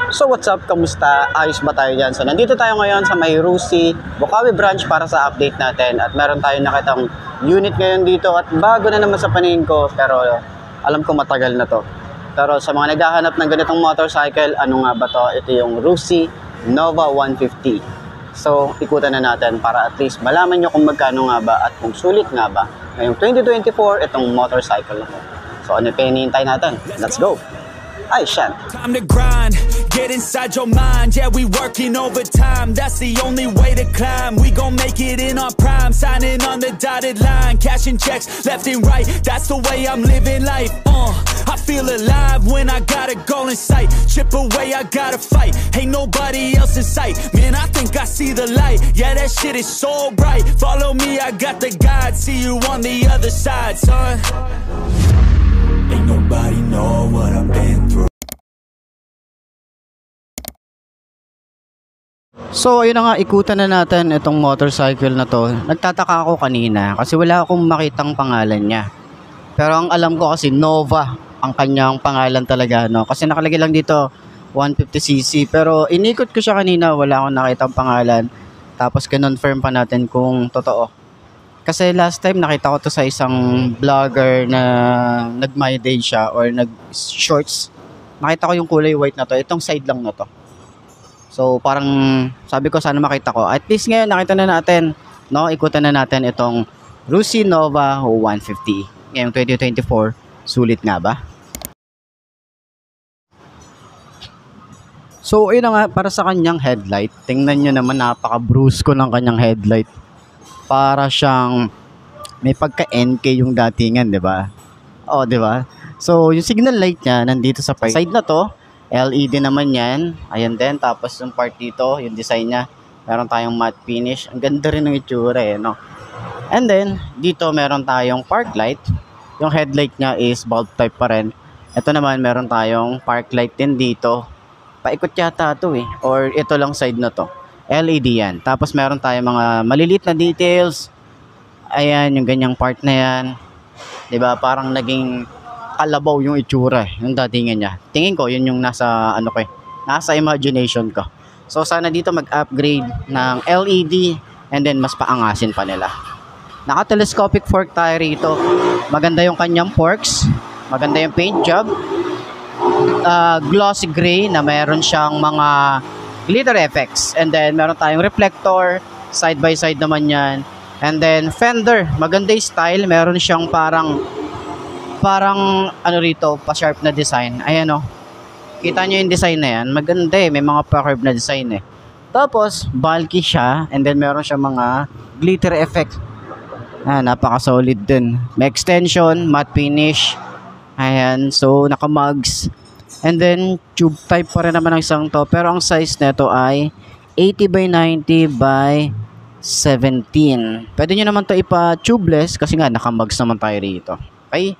So what's up? Kamusta? Ayos ba tayo dyan? So nandito tayo ngayon sa may Rusi, Bukawi branch para sa update natin. At meron tayong nakitang unit ngayon dito at bago na naman sa paningin ko pero alam ko matagal na to. Pero sa mga naghahanap ng ganitong motorcycle, ano nga ba to? Ito yung Rusi Nova 150. So ikutan na natin para at least malaman nyo kung magkano nga ba at kung sulit nga ba ngayong 2024 itong motorcycle na to. So ano pa hinihintay natin? Let's go! Ay, Shan. Time to grind, get inside your mind. Yeah, we working overtime. That's the only way to climb. We gon' make it in our prime. Signing on the dotted line, cashing checks left and right. That's the way I'm living life. I feel alive when I got a goal in sight. Chip away, I gotta fight. Ain't nobody else in sight. Man, I think I see the light. Yeah, that shit is so bright. Follow me, I got the guide. See you on the other side, son. Ain't nobody know what I've been through. So ayun na nga, ikutan na natin itong motorcycle na to. Nagtataka ako kanina kasi wala akong makitang pangalan niya. Pero ang alam ko kasi Nova ang kanyang pangalan talaga, no? Kasi nakalagay lang dito 150cc. Pero inikot ko siya kanina, wala akong nakitang pangalan. Tapos kinonfirm pa natin kung totoo. Kasi last time nakita ko to sa isang vlogger na nag-my day siya or nag-shorts. Nakita ko yung kulay white na to. Itong side lang na to. So parang sabi ko sana makita ko. At least ngayon nakita na natin. No? Ikutan na natin itong Rusi Nova 150. Ngayong 2024. Sulit nga ba? So ayun na nga, para sa kanyang headlight. Tingnan nyo naman, napaka-brusko ng kanyang headlight. Para siyang may pagka-NK yung datingan, 'di ba? Oh, 'di ba? So, yung signal light niya nandito sa side na 'to. LED naman 'yan. Ayan din, tapos yung part dito, yung design niya, meron tayong matte finish. Ang ganda rin ng itsura eh, no? And then, dito meron tayong park light. Yung headlight niya is bulb type pa rin. Ito naman meron tayong park light din dito. Paikot yata 'to eh, or ito lang side na 'to. LED yan. Tapos meron tayong mga maliliit na details. Ayan, yung ganyang part na yan. 'Di ba? Parang naging kalabaw yung itsura, yung datingan niya. Tingin ko, yun yung nasa, ano ko eh, nasa imagination ko. So, sana dito mag-upgrade ng LED and then mas paangasin pa nila. Naka-telescopic fork tayo rito. Maganda yung kanyang forks. Maganda yung paint job. Glossy gray na mayroon siyang mga glitter effects. And then, meron tayong reflector. Side by side naman yan. And then, fender. Maganda yung style. Meron siyang parang ano rito, pa-sharp na design. Ayan o. Kita nyo yung design na yan. Maganda eh. May mga pa-curve na design eh. Tapos, bulky siya. And then, meron siya mga glitter effect. Napaka-solid din. May extension, matte finish. Ayan. So, naka-mugs. And then, tube type pa rin naman ang isang to. Pero ang size nito ay 80 by 90 by 17. Pwede nyo naman to ipa-tubeless kasi nga naka-mugs naman tayo rito. Okay?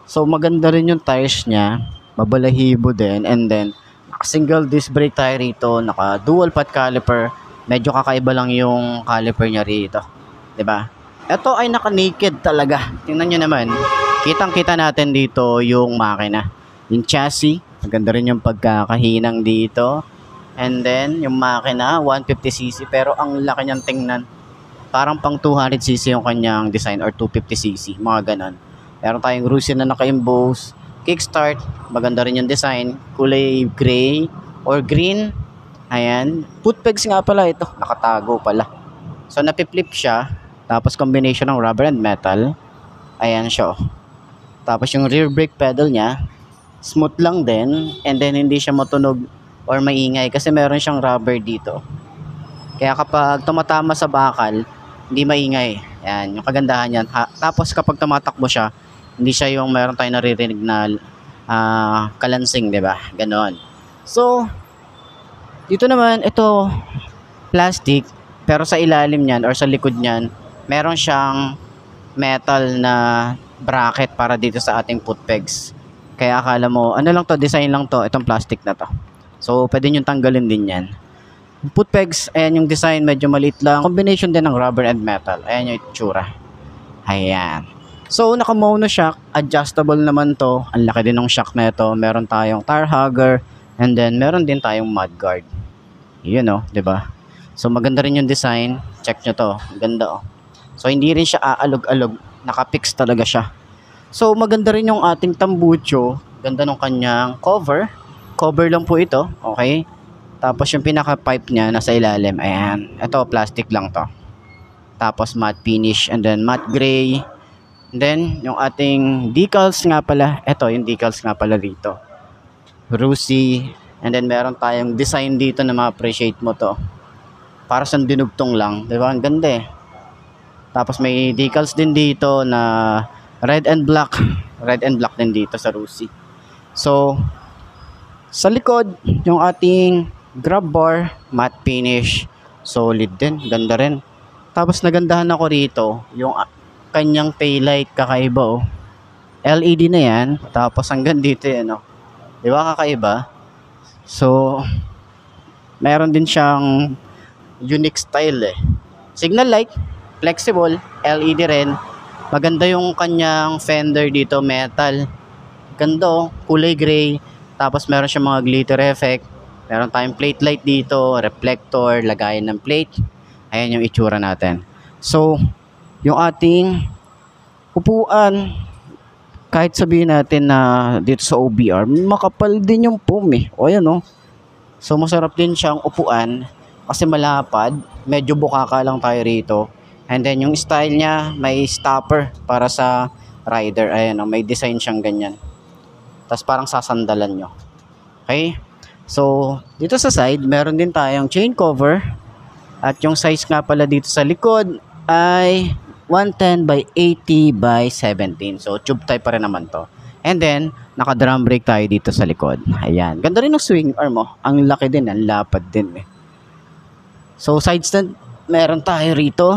So, maganda rin yung tires niya. Mabalahibo din. And then, naka-single disc brake tayo rito. Naka-dual pot caliper. Medyo kakaiba lang yung caliper niya rito. 'Di ba? Ito ay naka-naked talaga. Tingnan nyo naman. Kitang-kita natin dito yung makina. Yung chassis, maganda rin yung pagkakahinang dito. And then, yung makina, 150cc. Pero ang laki niyang tingnan. Parang pang 200cc yung kanyang design or 250cc. Mga ganon. Meron tayong Rusi na naka-emboss. Kickstart, maganda rin yung design. Kulay gray or green. Ayan. Footpegs nga pala ito. Nakatago pala. So, napiflip siya. Tapos, combination ng rubber and metal. Ayan siya. Tapos, yung rear brake pedal niya, smooth lang din, and then hindi siya matunog or maingay kasi meron siyang rubber dito. Kaya kapag tumatama sa bakal, hindi maingay. Yan, yung kagandahan niyan. Tapos kapag tumatakbo siya, hindi siya yung meron tayong naririnig na kalansing, 'di ba? Ganon. So, dito naman ito plastic, pero sa ilalim niyan or sa likod niyan, meron siyang metal na bracket para dito sa ating foot pegs. Kaya akala mo, ano lang to, design lang to, itong plastic na to. So, pwede nyo tanggalin din yan. Foot pegs, ayan yung design, medyo maliit lang. Combination din ng rubber and metal. Ayan yung itsura. Ayan. So, naka-mono shock, adjustable naman to. Ang laki din ng shock na ito. Meron tayong tire hugger, And then meron din tayong mudguard. Yun oh, 'di ba? So maganda rin yung design. Check nyo to. Ganda oh. So hindi rin siya aalog-alog. Naka-fix talaga siya. So maganda rin yung ating tambucho. Ganda ng kanyang cover. Cover lang po ito. Okay. Tapos yung pinaka-pipe niya nasa ilalim. Ayan. Ito plastic lang to. Tapos matte finish. And then matte gray. And then yung ating decals nga pala. Ito yung decals nga pala dito. Rusi. And then meron tayong design dito na ma-appreciate mo to. Para sa dinugtong lang. Diba? Ang ganda eh. Tapos may decals din dito na red and black. Red and black din dito sa Rusi. So, sa likod, yung ating grab bar, matte finish. Solid din. Ganda rin. Tapos nagandahan ako rito, yung kanyang taillight kakaiba oh. LED na yan. Tapos hanggang dito yan oh. Diba kakaiba? So, meron din siyang unique style eh. Signal light, flexible, LED rin. Maganda yung kanyang fender dito, metal. Ganda oh, kulay gray. Tapos meron siyang mga glitter effect. Meron tayong plate light dito, reflector, lagayan ng plate. Ayan yung itsura natin. So, yung ating upuan, kahit sabihin natin na dito sa OBR, makapal din yung foam eh. O ayan oh. So, masarap din siyang upuan. Kasi malapad, medyo bukaka lang tayo rito. And then yung style niya, may stopper para sa rider. Ayan o, may design siyang ganyan. Tapos parang sasandalan nyo. Okay? So, dito sa side, meron din tayong chain cover. At yung size nga pala dito sa likod ay 110 by 80 by 17. So, tube type pa rin naman to. And then, naka-drum brake tayo dito sa likod. Ayan. Ganda rin ng swing arm mo. Ang laki din, ang lapad din eh. So, side stand, meron tayo rito.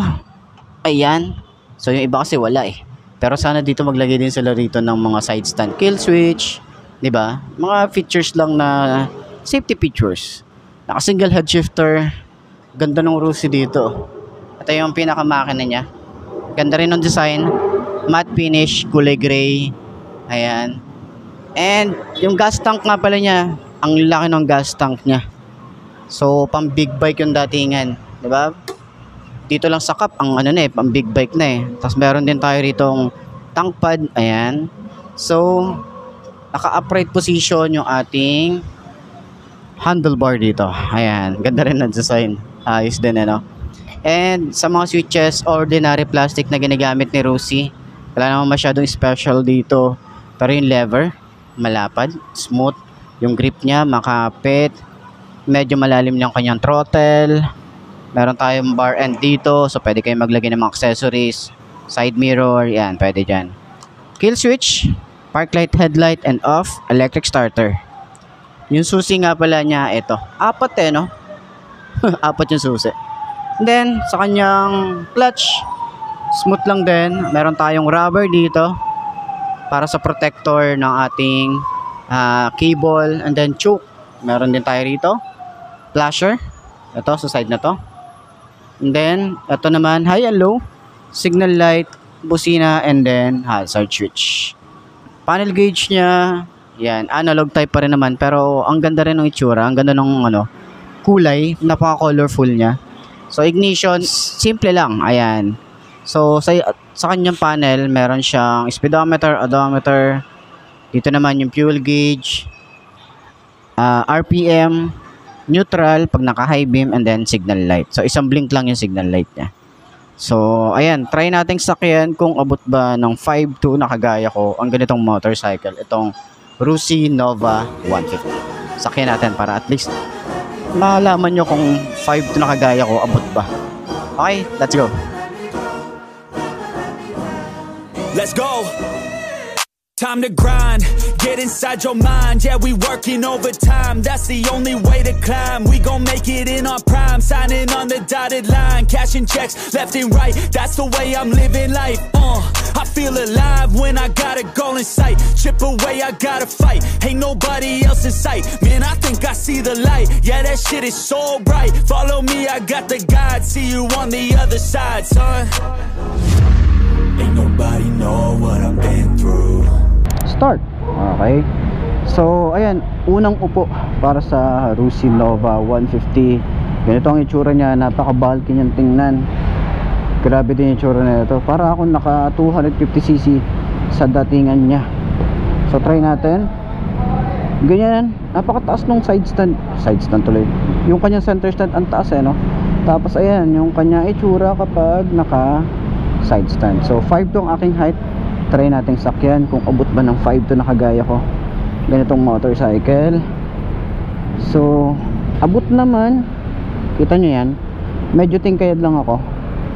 Ayan. So, yung iba kasi wala eh. Pero sana dito maglagay din sila rito ng mga side stand. Kill switch. Diba? Mga features lang na safety features. Naka-single head shifter. Ganda ng Rusi dito. Ito yung pinakamakina niya. Ganda rin ng design. Matte finish, kulay gray. Ayan. And yung gas tank nga pala niya, ang laki ng gas tank niya. So, pang big bike yung datingan. Diba? Dito lang sa cup, ang ano na eh, pang big bike na eh. Tapos meron din tayo ritong tank pad. Ayan. So, naka-upright position yung ating handlebar dito. Ayan. Ganda rin ang design. Ayos din ano. And sa mga switches, ordinary plastic na ginagamit ni Rusi. Wala naman masyadong special dito. Pero yung lever, malapad, smooth. Yung grip niya, makapit. Medyo malalim yung kanyang throttle. Meron tayong bar end dito. So, pwede kayo maglagay ng mga accessories. Side mirror, yan, pwede dyan. Kill switch, park light, headlight, and off. Electric starter. Yung susi nga pala niya, ito. Apat eh, no? Apat yung susi. And then, sa kanyang clutch, smooth lang din. Meron tayong rubber dito para sa protector ng ating cable. And then, choke. Meron din tayo rito. Flasher. Ito, sa side na to. And then, ito naman, high and low. Signal light, busina, and then hazard switch. Panel gauge niya, yan, analog type pa rin naman. Pero, ang ganda rin ng itsura. Ang ganda ng kulay. Napaka-colorful niya. So, ignition, simple lang. Ayan. So, sa kanyang panel, meron siyang speedometer, odometer. Dito naman yung fuel gauge. RPM, neutral pag naka-high beam, and then signal light. So, isang blink lang yung signal light niya. So, ayan. Try nating sakyan kung abot ba ng 5.2 na kagaya ko ang ganitong motorcycle. Itong Rusi Nova 150. Sakyan natin para at least malaman nyo kung 5.2 na kagaya ko, abot ba. Okay, let's go. Let's go. Time to grind, get inside your mind. Yeah, we working overtime. That's the only way to climb. We gon' make it in our prime. Signing on the dotted line, cashing checks left and right. That's the way I'm living life. I feel alive when I got a goal in sight. Chip away, I gotta fight. Ain't nobody else in sight. Man, I think I see the light. Yeah, that shit is so bright. Follow me, I got the guide. See you on the other side, son. Ain't nobody know what I've been through. Start. Okay. So ayan, unang upo para sa Rusi Nova 150. Ganito ang itsura niya, napaka-bulky niyang tingnan. Grabe din yung itsura na ito. Para akong naka 250cc sa datingan niya. So try natin. Ganyan, napakataas nung side stand tuloy. Yung kanyang center stand ang taas no. Tapos ayan, yung kanyang itsura kapag naka side stand. So 5 to ang aking height. Try nating sakyan kung abot ba ng 5 to na kagaya ko. Ganitong motorcycle. So abot naman. Kita nyo yan. Medyo tingkayad lang ako.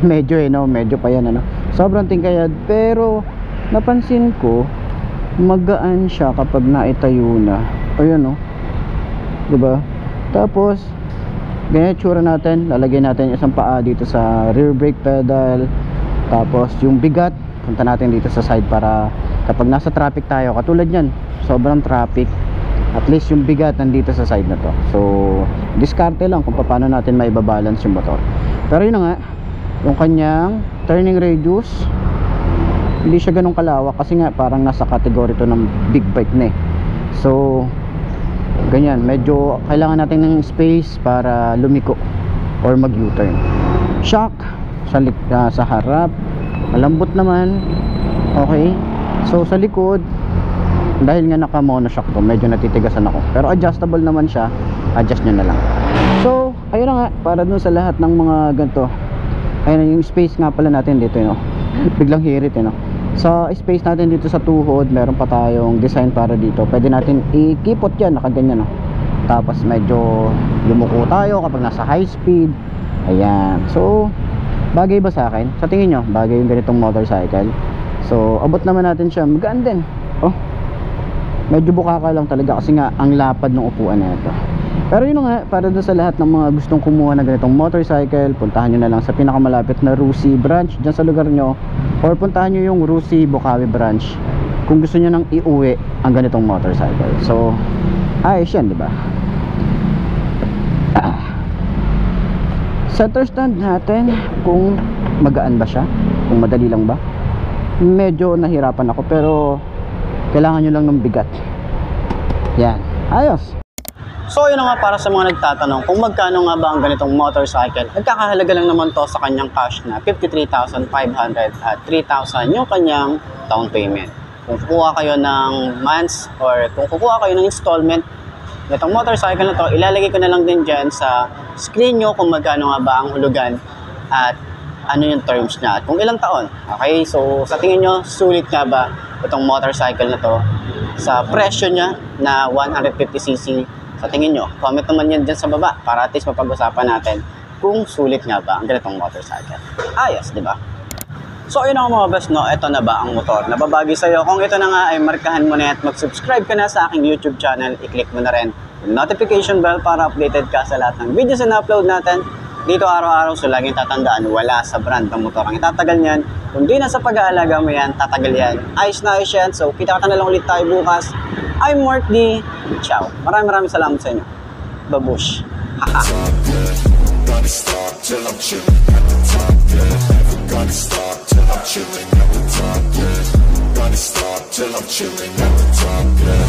Medyo no, medyo pa yan ano. Sobrang tingkayad, pero napansin ko magaan siya kapag naitayo na. Ayun no, diba? Tapos ganyan tsura natin. Lalagyan natin isang paa dito sa rear brake pedal. Tapos yung bigat punta natin dito sa side para kapag nasa traffic tayo, katulad yan, sobrang traffic, at least yung bigat nandito sa side na to. So diskarte lang kung paano natin maibabalance yung motor. Pero yun na nga, yung kanyang turning radius hindi siya ganun kalawak kasi nga parang nasa category to ng big bike na eh. So ganyan, medyo kailangan natin ng space para lumiko or mag U-turn. Shock sa harap, malambot naman. Okay. So sa likod, dahil nga naka monoshock to, medyo natitigasan ako, pero adjustable naman siya. Adjust nyo na lang. So ayun na nga, para dun sa lahat ng mga ganito. Ayun yung space nga pala natin dito no. Biglang hirit no. Sa space natin dito sa tuhod, meron pa tayong design para dito. Pwede natin i-kipot yan, nakaganyan no. Tapos medyo lumuko tayo kapag nasa high speed. Ayan. So bagay ba sa akin? Sa tingin nyo, bagay yung ganitong motorcycle? So abot naman natin siya, magaan din. Oh, medyo bukaka lang talaga kasi nga ang lapad ng upuan na ito. Pero yun nga, para doon sa lahat ng mga gustong kumuha ng ganitong motorcycle, puntahan nyo na lang sa pinakamalapit na Rusi branch dyan sa lugar nyo, or puntahan nyo yung Rusi Bukawi branch kung gusto nyo nang iuwi ang ganitong motorcycle. So ayos yan, diba? Center stand natin, kung magaan ba siya, kung madali lang ba. Medyo nahirapan ako, pero kailangan nyo lang ng bigat. Yan, ayos. So yun nga, para sa mga nagtatanong kung magkano nga ba ang ganitong motorcycle, nagkakahalaga lang naman to sa kanyang cash na 53,500 at 3,000 yung kanyang down payment. Kung kukuha kayo ng months or kung kukuha kayo ng installment, itong motorcycle na to, ilalagay ko na lang din dyan sa screen nyo kung magkano nga ba ang hulugan at ano yung terms niya at kung ilang taon. Okay, so sa tingin nyo, sulit nga ba itong motorcycle na to sa presyo niya na 150cc? Sa tingin nyo, comment naman yan dyan sa baba para at least mapag-usapan natin kung sulit nga ba ang ganitong motorcycle. Ayos, di ba? So ayun nga mga best, no, ito na ba ang motor na babagi sa'yo? Kung ito na nga ay markahan mo na at mag-subscribe ka na sa aking YouTube channel, i-click mo na rin yung notification bell para updated ka sa lahat ng videos na upload natin dito araw-araw. So laging tatandaan, wala sa brand ng motor ang itatagal niyan. Kung di na sa pag-aalaga mo yan, tatagal yan. Ayos na ayos yan. So kita-kita na lang ulit tayo bukas. I'm Mark D. Ciao. Maraming salamat sa inyo. Babush. Haha. Gonna stop till I'm chilling at the top, yeah. Never gonna stop till I'm chilling at the top, yeah. Gonna stop till I'm chilling at the top, yeah.